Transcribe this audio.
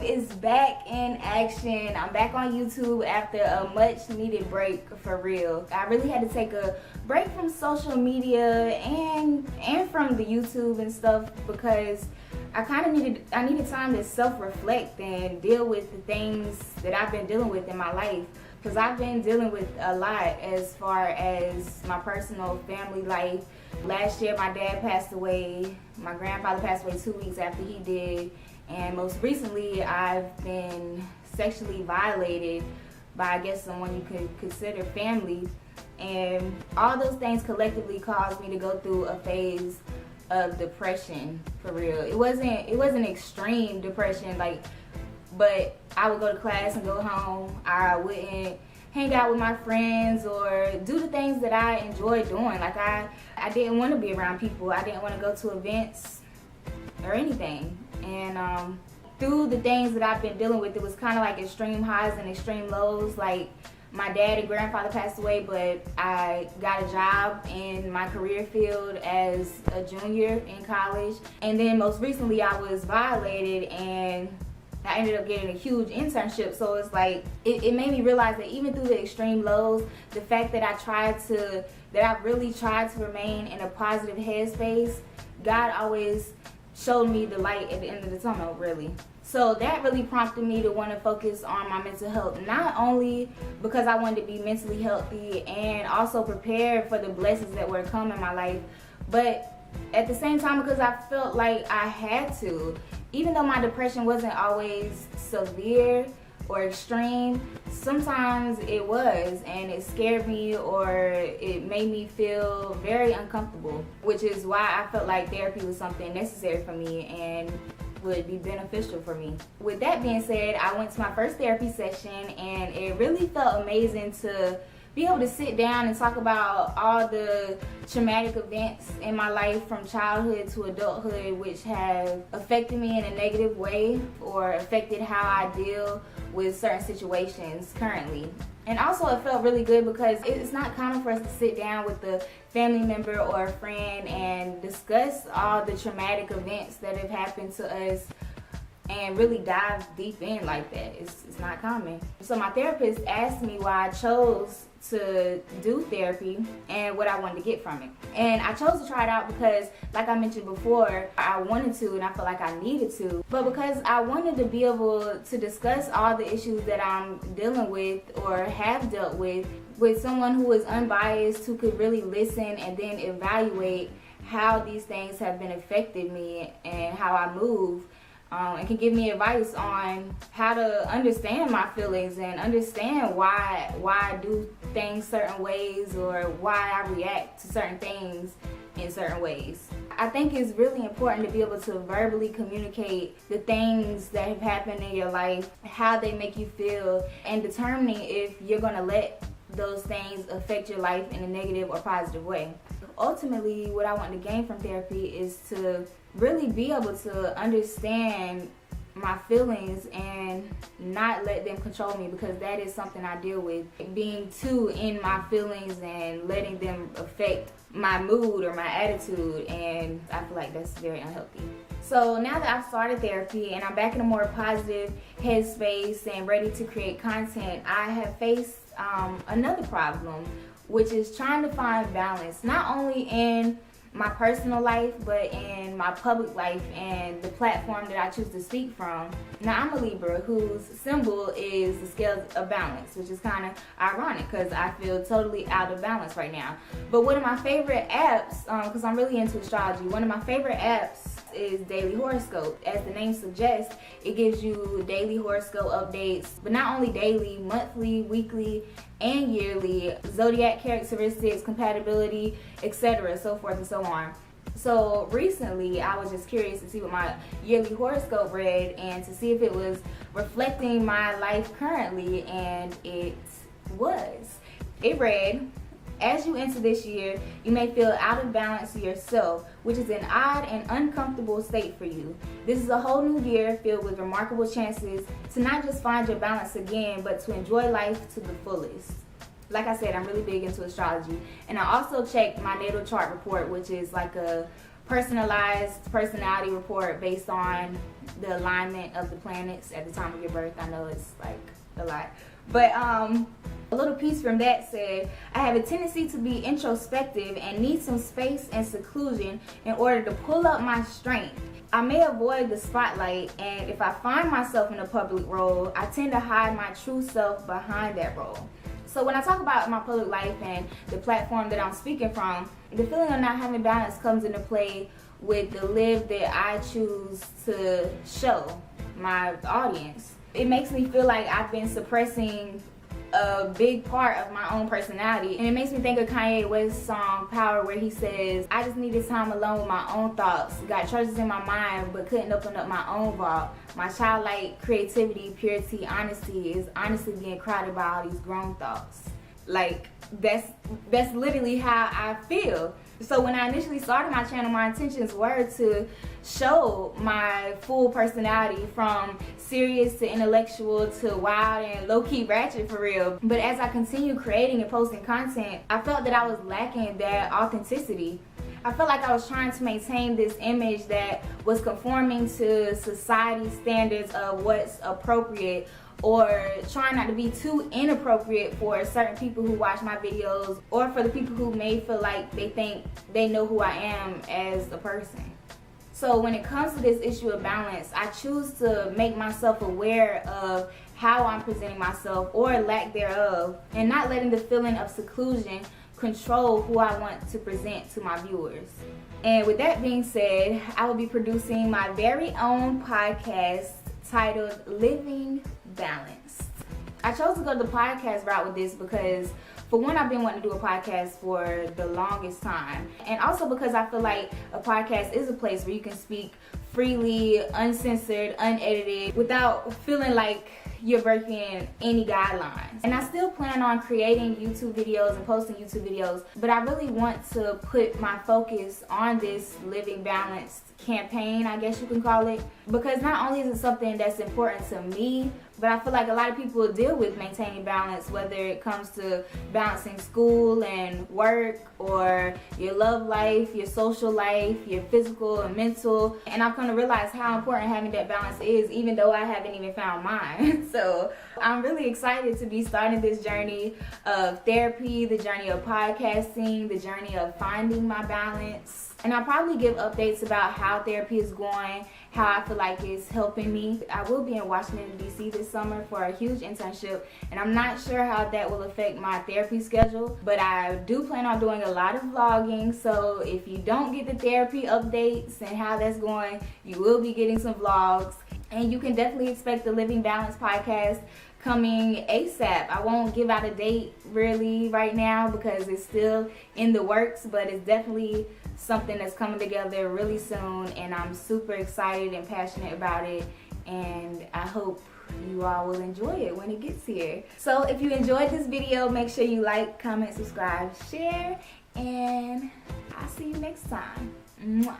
is back in action. I'm back on YouTube after a much needed break, for real. I really had to take a break from social media and from the YouTube and stuff because I needed time to self-reflect and deal with the things that I've been dealing with in my life. Because I've been dealing with a lot as far as my personal family life. Last year my dad passed away. My grandfather passed away 2 weeks after he did. And most recently I've been sexually violated by, I guess, someone you could consider family. And all those things collectively caused me to go through a phase of depression, for real. It wasn't extreme depression, but I would go to class and go home. I wouldn't hang out with my friends or do the things that I enjoy doing. Like I didn't want to be around people. I didn't want to go to events or anything. And through the things that I've been dealing with, it was kind of like extreme highs and extreme lows. Like my dad and grandfather passed away, but I got a job in my career field as a junior in college. And then most recently I was violated and I ended up getting a huge internship. So it's like, it made me realize that even through the extreme lows, the fact that I really tried to remain in a positive headspace, God always showed me the light at the end of the tunnel, really. So that really prompted me to want to focus on my mental health, not only because I wanted to be mentally healthy and also prepared for the blessings that were to come in my life, but at the same time because I felt like I had to. Even though my depression wasn't always severe or extreme, sometimes it was, and it scared me or it made me feel very uncomfortable, which is why I felt like therapy was something necessary for me and would be beneficial for me. With that being said, I went to my first therapy session and it really felt amazing to be able to sit down and talk about all the traumatic events in my life from childhood to adulthood which have affected me in a negative way or affected how I deal with certain situations currently. And also it felt really good because it's not common for us to sit down with a family member or a friend and discuss all the traumatic events that have happened to us and really dive deep in like that. It's not common. So my therapist asked me why I chose to do therapy and what I wanted to get from it. And I chose to try it out because, like I mentioned before, I wanted to and I felt like I needed to. But because I wanted to be able to discuss all the issues that I'm dealing with or have dealt with someone who is unbiased, who could really listen and then evaluate how these things have been affecting me and how I move. And can give me advice on how to understand my feelings and understand why I do things certain ways or why I react to certain things in certain ways. I think it's really important to be able to verbally communicate the things that have happened in your life, how they make you feel, and determining if you're going to let those things affect your life in a negative or positive way. Ultimately, what I want to gain from therapy is to really be able to understand my feelings and not let them control me, because that is something I deal with. Being too in my feelings and letting them affect my mood or my attitude, and I feel like that's very unhealthy. So now that I've started therapy and I'm back in a more positive headspace and ready to create content, I have faced another problem, which is trying to find balance, not only in my personal life, but in my public life and the platform that I choose to speak from. Now, I'm a Libra whose symbol is the scales of balance, which is kind of ironic because I feel totally out of balance right now. But one of my favorite apps, because I'm really into astrology, one of my favorite apps is Daily Horoscope. As the name suggests, it gives you daily horoscope updates, but not only daily, monthly, weekly, and yearly, zodiac characteristics, compatibility, etc., so forth and so on. So recently I was just curious to see what my yearly horoscope read and to see if it was reflecting my life currently, and it was. It read, as you enter this year, you may feel out of balance to yourself, which is an odd and uncomfortable state for you. This is a whole new year filled with remarkable chances to not just find your balance again, but to enjoy life to the fullest. Like I said, I'm really big into astrology. And I also checked my natal chart report, which is like a personalized personality report based on the alignment of the planets at the time of your birth. I know it's like a lot, but a little piece from that said, I have a tendency to be introspective and need some space and seclusion in order to pull up my strength. I may avoid the spotlight, and if I find myself in a public role, I tend to hide my true self behind that role. So when I talk about my public life and the platform that I'm speaking from, the feeling of not having balance comes into play with the Liv that I choose to show my audience. It makes me feel like I've been suppressing a big part of my own personality, and it makes me think of Kanye West's song Power, where he says, I just needed time alone with my own thoughts, got treasures in my mind but couldn't open up my own vault. My childlike creativity, purity, honesty is honestly being crowded by all these grown thoughts. Like, that's literally how I feel. So when I initially started my channel, my intentions were to show my full personality, from serious to intellectual to wild and low-key ratchet for real. But as I continued creating and posting content, I felt that I was lacking that authenticity. I felt like I was trying to maintain this image that was conforming to society's standards of what's appropriate, or trying not to be too inappropriate for certain people who watch my videos, or for the people who may feel like they think they know who I am as a person. So when it comes to this issue of balance, I choose to make myself aware of how I'm presenting myself, or lack thereof, and not letting the feeling of seclusion control who I want to present to my viewers. And with that being said, I will be producing my very own podcast titled Living Balanced. I chose to go the podcast route with this because, for one, I've been wanting to do a podcast for the longest time, and also because I feel like a podcast is a place where you can speak freely, uncensored, unedited, without feeling like you're breaking any guidelines. And I still plan on creating YouTube videos and posting YouTube videos, but I really want to put my focus on this Living Balanced campaign, I guess you can call it, because not only is it something that's important to me, but I feel like a lot of people deal with maintaining balance, whether it comes to balancing school and work, or your love life, your social life, your physical and mental. And I've come to realize how important having that balance is, even though I haven't even found mine. So I'm really excited to be starting this journey of therapy, the journey of podcasting, the journey of finding my balance. And I'll probably give updates about how therapy is going, how I feel like it's helping me. I will be in Washington, D.C. this summer for a huge internship, and I'm not sure how that will affect my therapy schedule, but I do plan on doing a lot of vlogging. So if you don't get the therapy updates and how that's going, you will be getting some vlogs. And you can definitely expect the Living Balance podcast coming ASAP. I won't give out a date really right now because it's still in the works, but it's definitely something that's coming together really soon, and I'm super excited and passionate about it, and I hope you all will enjoy it when it gets here. So if you enjoyed this video, make sure you like, comment, subscribe, share, and I'll see you next time. Mwah.